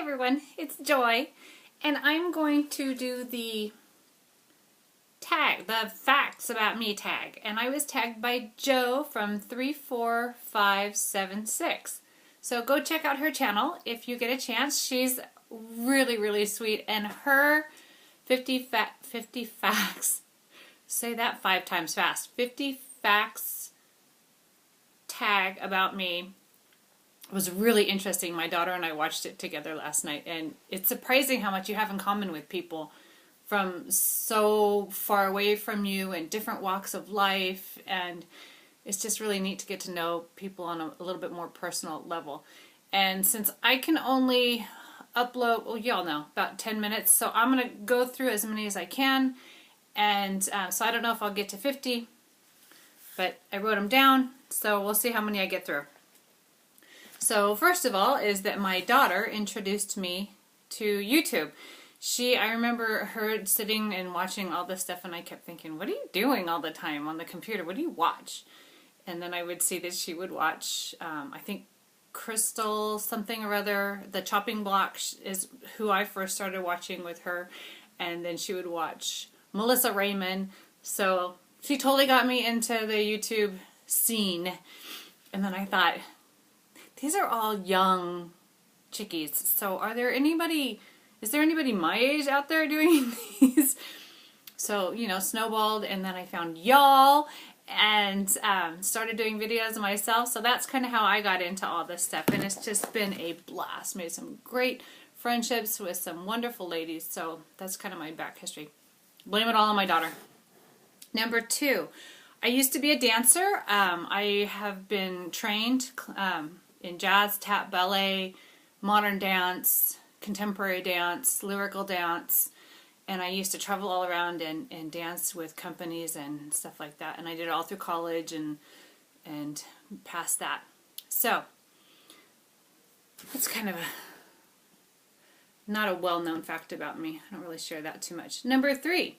everyone, it's Joy, and I'm going to do the facts about me tag, and I was tagged by Joe from 34576. So go check out her channel if you get a chance. She's really, really sweet, and her 50 facts, say that 5 times fast, 50 facts tag about me was really interesting. My daughter and I watched it together last night, and it's surprising how much you have in common with people from so far away from you and different walks of life, and it's just really neat to get to know people on a little bit more personal level. And since I can only upload, well, y'all know, about 10 minutes, so I'm going to go through as many as I can, and so I don't know if I'll get to 50, but I wrote them down, so we'll see how many I get through. So first of all is that my daughter introduced me to YouTube. I remember her sitting and watching all this stuff, and I kept thinking, what are you doing all the time on the computer? What do you watch? And then I would see that she would watch, I think Crystal something or other, the Chopping Block is who I first started watching with her, and then she would watch Melissa Raymond. So she totally got me into the YouTube scene, and then I thought, these are all young chickies, so is there anybody my age out there doing these? So, you know, snowballed, and then I found y'all, and started doing videos myself, so that's kind of how I got into all this stuff, and it's just been a blast. Made some great friendships with some wonderful ladies, so that's kind of my back history. Blame it all on my daughter. Number 2, I used to be a dancer. I have been trained in jazz, tap, ballet, modern dance, contemporary dance, lyrical dance, and I used to travel all around and dance with companies and stuff like that, and I did it all through college and past that. So that's kind of not a well-known fact about me. I don't really share that too much. Number 3,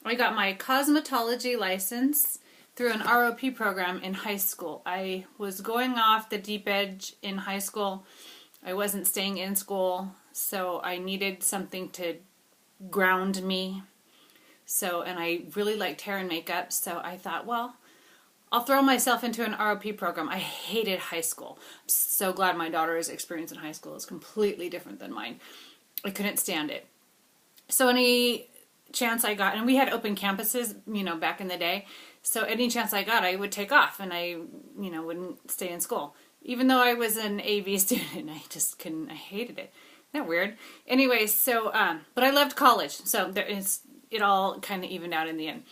I got my cosmetology license through an ROP program in high school. I was going off the deep edge in high school. I wasn't staying in school, so I needed something to ground me. And I really liked hair and makeup, so I thought, well, I'll throw myself into an ROP program. I hated high school. I'm so glad my daughter's experience in high school is completely different than mine. I couldn't stand it. So any chance I got, and we had open campuses, you know, back in the day, so any chance I got, I would take off, and I, you know, wouldn't stay in school. Even though I was an AV student, I just couldn't, I hated it. Isn't that weird? Anyways, so, but I loved college, so it all kind of evened out in the end.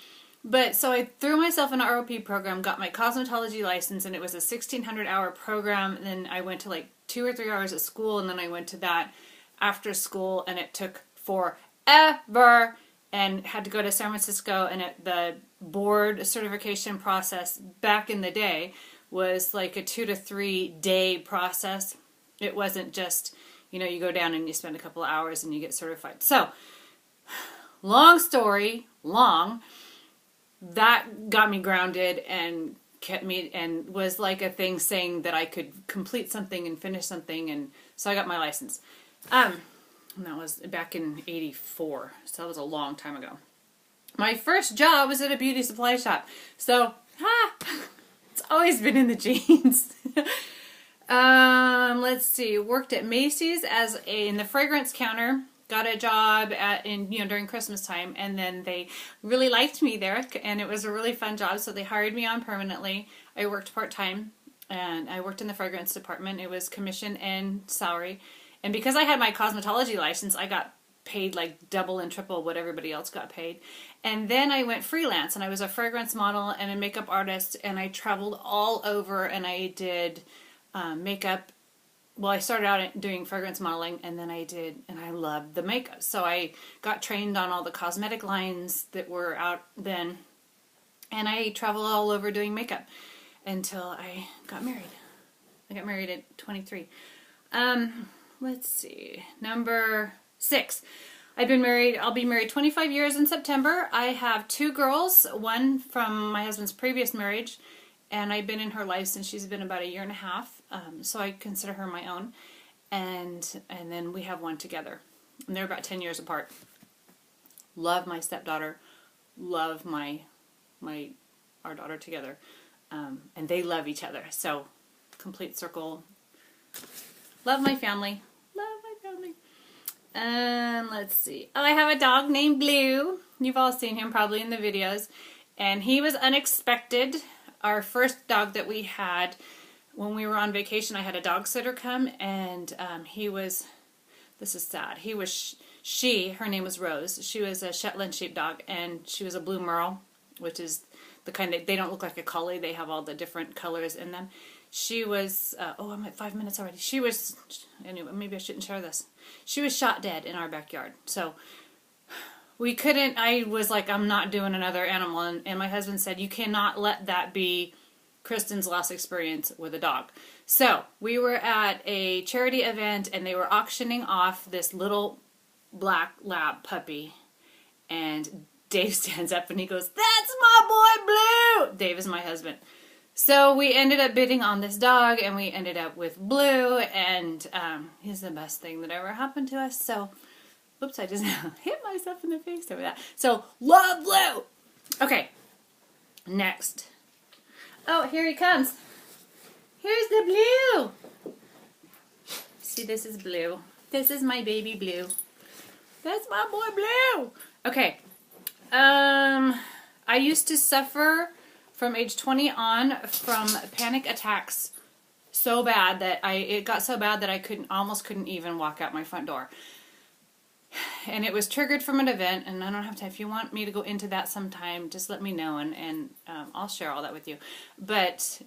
But, so I threw myself in an ROP program, got my cosmetology license, and it was a 1,600-hour program, and then I went to like 2 or 3 hours at school, and then I went to that after school, and it took forever, and had to go to San Francisco, and the board certification process back in the day was like a 2 to 3 day process. It wasn't just, you know, you go down and you spend a couple of hours and you get certified. So, long story, that got me grounded and kept me, and was like a thing saying that I could complete something and finish something, and so I got my license. And that was back in '84, so that was a long time ago. My first job was at a beauty supply shop, so it's always been in the genes. Let's see, worked at Macy's in the fragrance counter. Got a job during Christmas time, and then they really liked me there, and it was a really fun job, so they hired me on permanently. I worked part-time, and I worked in the fragrance department. It was commission and salary, and because I had my cosmetology license, I got paid like double and triple what everybody else got paid. And then I went freelance, and I was a fragrance model and a makeup artist, and I traveled all over, and I did makeup. Well, I started out doing fragrance modeling, and then and I loved the makeup. So I got trained on all the cosmetic lines that were out then, and I traveled all over doing makeup until I got married. I got married at 23. Let's see, number 6. I'll be married 25 years in September. I have 2 girls, one from my husband's previous marriage, and I've been in her life since she's been about 1.5 years, so I consider her my own. and then we have one together. And they're about 10 years apart. Love my stepdaughter. Love our daughter together. And they love each other. So, complete circle. Love my family. Love my family. And let's see. Oh, I have a dog named Blue. You've all seen him probably in the videos. And he was unexpected. Our first dog that we had, when we were on vacation, I had a dog sitter come, and he was, this is sad, he was, her name was Rose. She was a Shetland sheepdog, and she was a blue merle, which is the kind that, they don't look like a collie, they have all the different colors in them. She was, oh, I'm at 5 minutes already. She was, anyway, maybe I shouldn't share this. She was shot dead in our backyard. So, we couldn't, I was like, I'm not doing another animal. And my husband said, you cannot let that be Kristen's last experience with a dog. So, we were at a charity event, and they were auctioning off this little black lab puppy. And Dave stands up and he goes, "That's my boy Blue!" Dave is my husband. So we ended up bidding on this dog, and we ended up with Blue, and he's the best thing that ever happened to us. So, oops, I just hit myself in the face over that. So, love Blue! Okay, next. Oh, here he comes. Here's the Blue! See, this is Blue. This is my baby Blue. That's my boy Blue! Okay, I used to suffer from age 20 on from panic attacks so bad that it got so bad that I almost couldn't even walk out my front door. And it was triggered from an event, and I don't have time. If you want me to go into that sometime, just let me know, and I'll share all that with you. But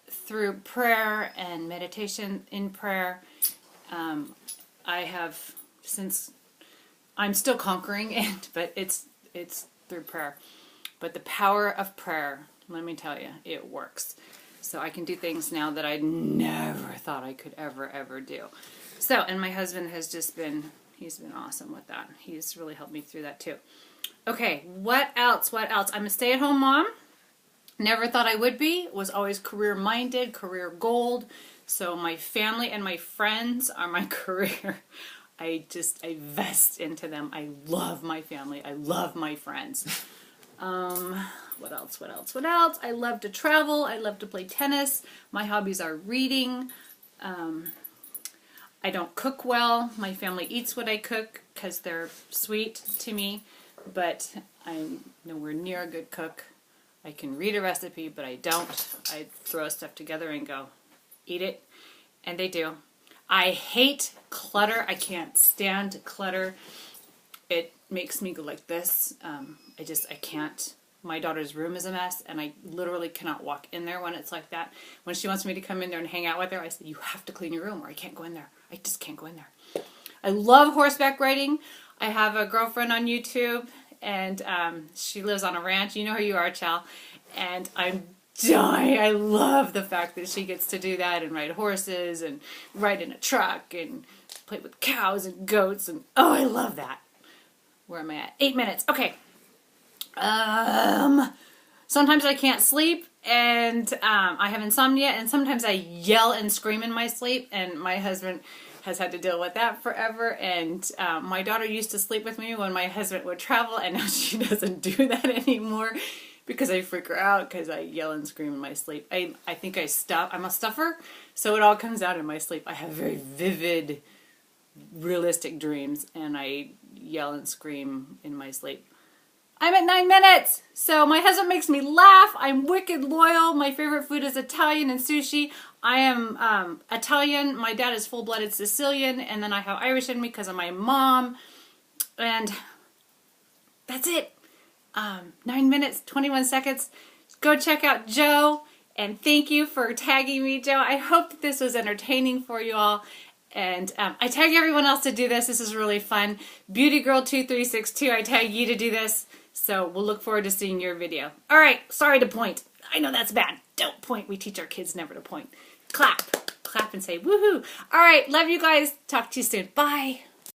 through prayer and meditation in prayer, I have, since I'm still conquering it, but it's through prayer. But the power of prayer, let me tell you, it works. So I can do things now that I never thought I could ever do. So, and my husband has just been, he's been awesome with that. He's really helped me through that too. Okay, what else? I'm a stay-at-home mom. Never thought I would be. Was always career-minded, career gold. So my family and my friends are my career. I vest into them. I love my family. I love my friends. What else? I love to travel. I love to play tennis. My hobbies are reading. I don't cook well. My family eats what I cook because they're sweet to me, but I'm nowhere near a good cook. I can read a recipe, but I don't. I throw stuff together and go, eat it, and they do. I hate clutter. I can't stand clutter. It makes me go like this. I can't. My daughter's room is a mess, and I literally cannot walk in there when it's like that. When she wants me to come in there and hang out with her, I say, you have to clean your room or I can't go in there. I just can't go in there. I love horseback riding. I have a girlfriend on YouTube, and she lives on a ranch. You know who you are, Chal. And I'm dying. I love the fact that she gets to do that and ride horses and ride in a truck and play with cows and goats. And oh, I love that. Where am I at? 8 minutes. Okay. Sometimes I can't sleep, and I have insomnia, and sometimes I yell and scream in my sleep, and my husband has had to deal with that forever. And my daughter used to sleep with me when my husband would travel, and now she doesn't do that anymore because I freak her out because I yell and scream in my sleep. I think I'm a stuffer, so it all comes out in my sleep. I have very vivid, realistic dreams, and I yell and scream in my sleep. I'm at 9 minutes, so my husband makes me laugh. I'm wicked loyal. My favorite food is Italian and sushi. I am Italian. My dad is full-blooded Sicilian, and then I have Irish in me because of my mom. And that's it. 9 minutes, 21 seconds. Go check out Joe, and thank you for tagging me, Joe. I hope that this was entertaining for you all. And I tag everyone else to do this. This is really fun. BeautyGirl2362, I tag you to do this. So we'll look forward to seeing your video. All right, sorry to point. I know that's bad. Don't point. We teach our kids never to point. Clap. Clap and say woohoo. All right, love you guys. Talk to you soon. Bye.